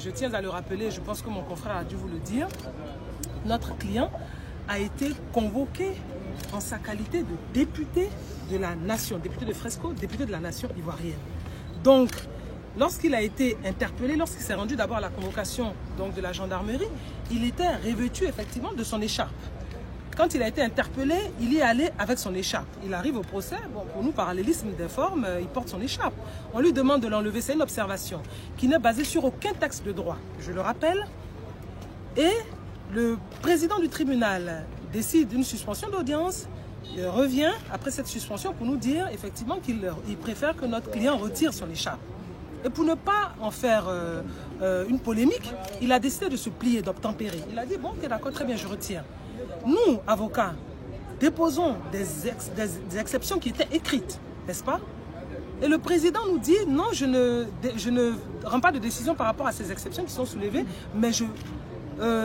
je tiens à le rappeler, je pense que mon confrère a dû vous le dire, notre client a été convoqué en sa qualité de député de la nation, député de Fresco, député de la nation ivoirienne. Donc, lorsqu'il a été interpellé, lorsqu'il s'est rendu d'abord à la convocation donc, de la gendarmerie, il était revêtu effectivement de son écharpe. Quand il a été interpellé, il y est allé avec son écharpe. Il arrive au procès, bon, pour nous, parallélisme des formes, il porte son écharpe. On lui demande de l'enlever, c'est une observation qui n'est basée sur aucun texte de droit, je le rappelle. Et le président du tribunal décide d'une suspension d'audience, il revient après cette suspension pour nous dire effectivement qu'il préfère que notre client retire son écharpe. Et pour ne pas en faire une polémique, il a décidé de se plier, d'obtempérer. Il a dit, bon, ok, d'accord, très bien, je retire. Nous, avocats, déposons des exceptions qui étaient écrites, n'est-ce pas? Et le président nous dit, non, je ne rends pas de décision par rapport à ces exceptions qui sont soulevées, mais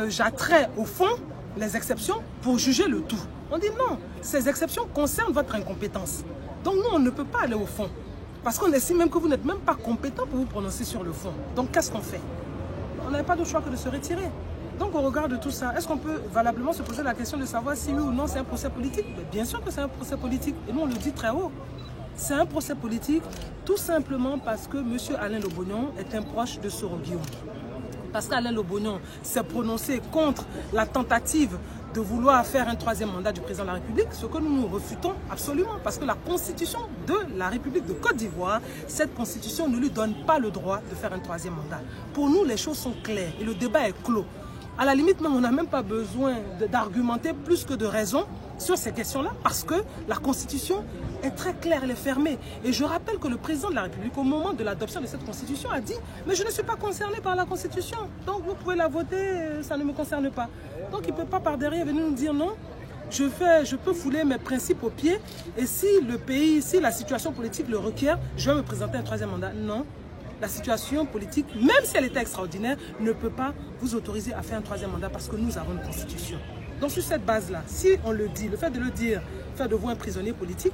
j'attrais au fond les exceptions pour juger le tout. On dit non, ces exceptions concernent votre incompétence. Donc nous, on ne peut pas aller au fond. Parce qu'on estime même que vous n'êtes même pas compétent pour vous prononcer sur le fond. Donc qu'est-ce qu'on fait? On n'avait pas d'autre choix que de se retirer. Donc au regard de tout ça, est-ce qu'on peut valablement se poser la question de savoir si oui ou non c'est un procès politique? Mais bien sûr que c'est un procès politique. Et nous on le dit très haut. C'est un procès politique tout simplement parce que M. Alain Lobognon est un proche de Soro Guillaume. Parce qu'Alain Lobognon s'est prononcé contre la tentative de vouloir faire un troisième mandat du président de la République, ce que nous nous refutons absolument, parce que la constitution de la République de Côte d'Ivoire, cette constitution ne lui donne pas le droit de faire un troisième mandat. Pour nous, les choses sont claires et le débat est clos. À la limite, même, on n'a même pas besoin d'argumenter plus que de raison sur ces questions-là, parce que la Constitution est très claire, elle est fermée. Et je rappelle que le président de la République, au moment de l'adoption de cette Constitution, a dit « Mais je ne suis pas concerné par la Constitution, donc vous pouvez la voter, ça ne me concerne pas. » Donc il ne peut pas par derrière venir nous dire « Non, je peux fouler mes principes aux pieds, et si le pays, si la situation politique le requiert, je vais me présenter un troisième mandat. » Non. La situation politique, même si elle était extraordinaire, ne peut pas vous autoriser à faire un troisième mandat parce que nous avons une constitution. Donc sur cette base-là, si on le dit, le fait de le dire, fait de vous un prisonnier politique,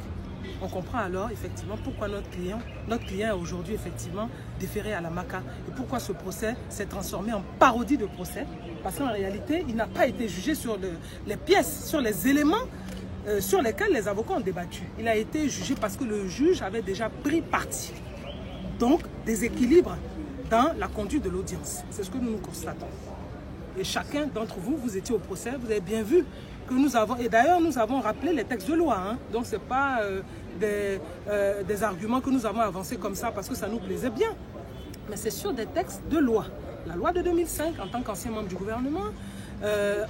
on comprend alors effectivement pourquoi notre client est aujourd'hui effectivement déféré à la MACA et pourquoi ce procès s'est transformé en parodie de procès. Parce qu'en réalité, il n'a pas été jugé sur les pièces, sur les éléments sur lesquels les avocats ont débattu. Il a été jugé parce que le juge avait déjà pris parti. Donc, déséquilibre dans la conduite de l'audience. C'est ce que nous constatons. Et chacun d'entre vous, vous étiez au procès, vous avez bien vu que nous avons, et d'ailleurs nous avons rappelé les textes de loi, hein. Donc ce n'est pas des arguments que nous avons avancés comme ça parce que ça nous plaisait bien. Mais c'est sur des textes de loi. La loi de 2005, en tant qu'ancien membre du gouvernement,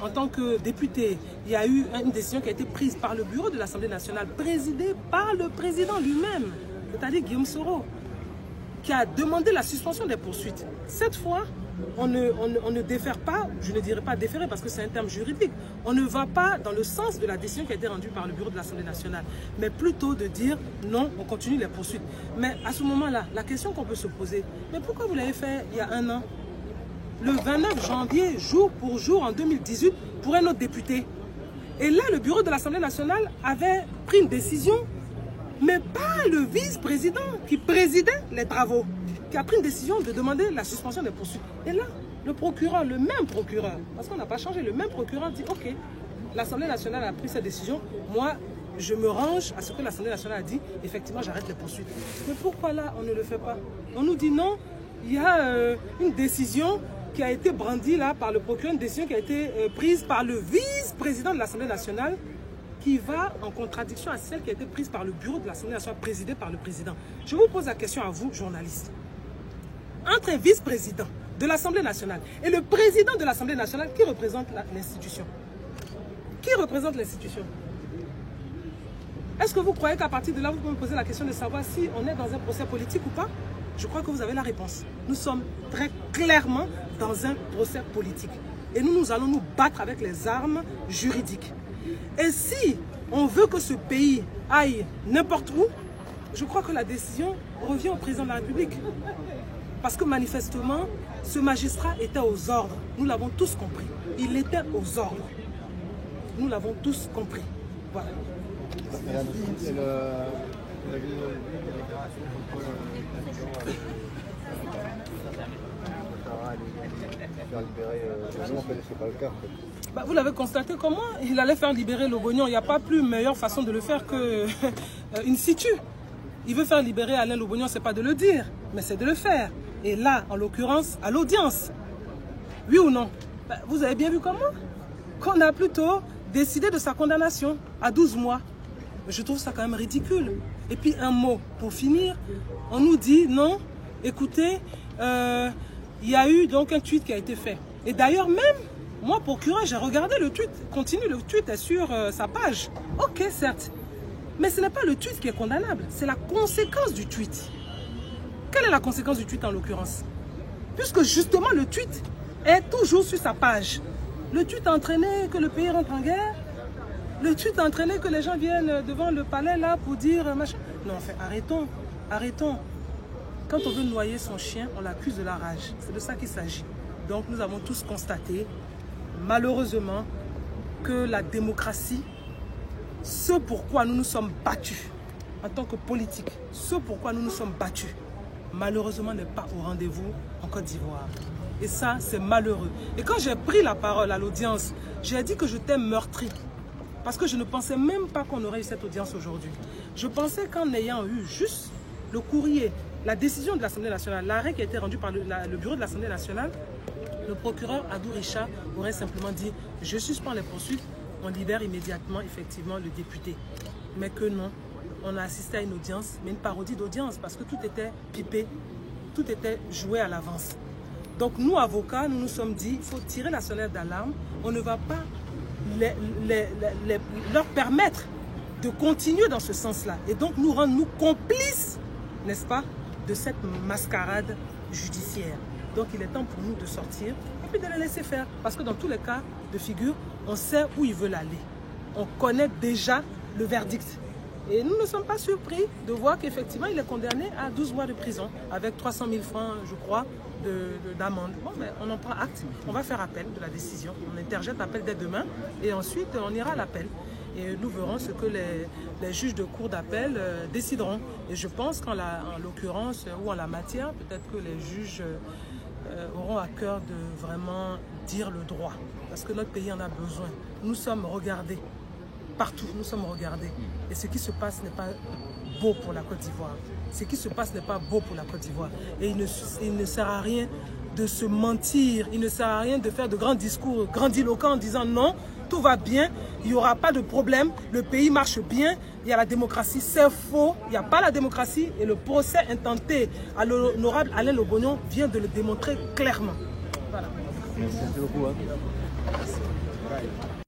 en tant que député, il y a eu une décision qui a été prise par le bureau de l'Assemblée nationale, présidée par le président lui-même, c'est-à-dire Guillaume Soro, qui a demandé la suspension des poursuites. Cette fois, on ne défère pas, je ne dirais pas déférer parce que c'est un terme juridique, on ne va pas dans le sens de la décision qui a été rendue par le bureau de l'Assemblée nationale, mais plutôt de dire non, on continue les poursuites. Mais à ce moment-là, la question qu'on peut se poser, mais pourquoi vous l'avez fait il y a un an, le 29 janvier, jour pour jour en 2018, pour un autre député? Et là, le bureau de l'Assemblée nationale avait pris une décision, mais pas le vice-président qui présidait les travaux, qui a pris une décision de demander la suspension des poursuites. Et là, le procureur, le même procureur, parce qu'on n'a pas changé, le même procureur dit « Ok, l'Assemblée nationale a pris cette décision, moi, je me range à ce que l'Assemblée nationale a dit, effectivement, j'arrête les poursuites. » Mais pourquoi là, on ne le fait pas? On nous dit non, il y a une décision qui a été brandie là par le procureur, une décision qui a été prise par le vice-président de l'Assemblée nationale, qui va en contradiction à celle qui a été prise par le bureau de l'Assemblée nationale, présidée par le président. Je vous pose la question à vous, journalistes. Entre un vice-président de l'Assemblée nationale et le président de l'Assemblée nationale, qui représente l'institution? Qui représente l'institution? Est-ce que vous croyez qu'à partir de là, vous pouvez me poser la question de savoir si on est dans un procès politique ou pas? Je crois que vous avez la réponse. Nous sommes très clairement dans un procès politique. Et nous allons nous battre avec les armes juridiques. Et si on veut que ce pays aille n'importe où, je crois que la décision revient au président de la République. Parce que manifestement, ce magistrat était aux ordres. Nous l'avons tous compris. Il était aux ordres. Nous l'avons tous compris. Voilà. faire libérer Lobognon, en fait, c'est pas le cas. En fait. Bah, vous l'avez constaté comment il allait faire libérer Lobognon. Il n'y a pas plus meilleure façon de le faire que in situ. Il veut faire libérer Alain Lobognon, c'est pas de le dire, mais c'est de le faire. Et là, en l'occurrence, à l'audience. Oui ou non? Bah, vous avez bien vu comment? Qu'on a plutôt décidé de sa condamnation à 12 mois. Je trouve ça quand même ridicule. Et puis un mot pour finir, on nous dit non, écoutez, il y a eu donc un tweet qui a été fait. Et d'ailleurs même, moi procureur, j'ai regardé le tweet, continue, le tweet est sur sa page. Ok, certes, mais ce n'est pas le tweet qui est condamnable, c'est la conséquence du tweet. Quelle est la conséquence du tweet en l'occurrence? Puisque justement le tweet est toujours sur sa page. Le tweet a entraîné que le pays rentre en guerre. Le tweet a entraîné que les gens viennent devant le palais là pour dire machin. Non, enfin, arrêtons, arrêtons. Quand on veut noyer son chien, on l'accuse de la rage. C'est de ça qu'il s'agit. Donc nous avons tous constaté, malheureusement, que la démocratie, ce pourquoi nous nous sommes battus, en tant que politiques, ce pourquoi nous nous sommes battus, malheureusement n'est pas au rendez-vous en Côte d'Ivoire. Et ça, c'est malheureux. Et quand j'ai pris la parole à l'audience, j'ai dit que j'étais meurtri. Parce que je ne pensais même pas qu'on aurait eu cette audience aujourd'hui. Je pensais qu'en ayant eu juste le courrier, la décision de l'Assemblée nationale, l'arrêt qui a été rendu par le bureau de l'Assemblée nationale, le procureur Adou Richa aurait simplement dit « Je suspends les poursuites, on libère immédiatement effectivement le député ». Mais que non, on a assisté à une audience, mais une parodie d'audience, parce que tout était pipé, tout était joué à l'avance. Donc nous, avocats, nous nous sommes dit, il faut tirer la sonnette d'alarme, on ne va pas leur permettre de continuer dans ce sens-là. Et donc nous rendre nous complices, n'est-ce pas, de cette mascarade judiciaire. Donc il est temps pour nous de sortir et puis de les laisser faire. Parce que dans tous les cas de figure, on sait où ils veulent aller. On connaît déjà le verdict. Et nous ne sommes pas surpris de voir qu'effectivement il est condamné à 12 mois de prison avec 300 000 francs, je crois, d'amende. Bon, mais on en prend acte. On va faire appel de la décision. On interjette appel dès demain et ensuite on ira à l'appel. Et nous verrons ce que les juges de cour d'appel décideront. Et je pense qu'en l'occurrence ou en la matière, peut-être que les juges auront à cœur de vraiment dire le droit. Parce que notre pays en a besoin. Nous sommes regardés. Partout, nous sommes regardés. Et ce qui se passe n'est pas beau pour la Côte d'Ivoire. Ce qui se passe n'est pas beau pour la Côte d'Ivoire. Et il ne sert à rien de se mentir. Il ne sert à rien de faire de grands discours grandiloquents en disant non, tout va bien, il n'y aura pas de problème, le pays marche bien, il y a la démocratie. C'est faux, il n'y a pas la démocratie. Et le procès intenté à l'honorable Alain Lobognon vient de le démontrer clairement. Voilà. Merci beaucoup.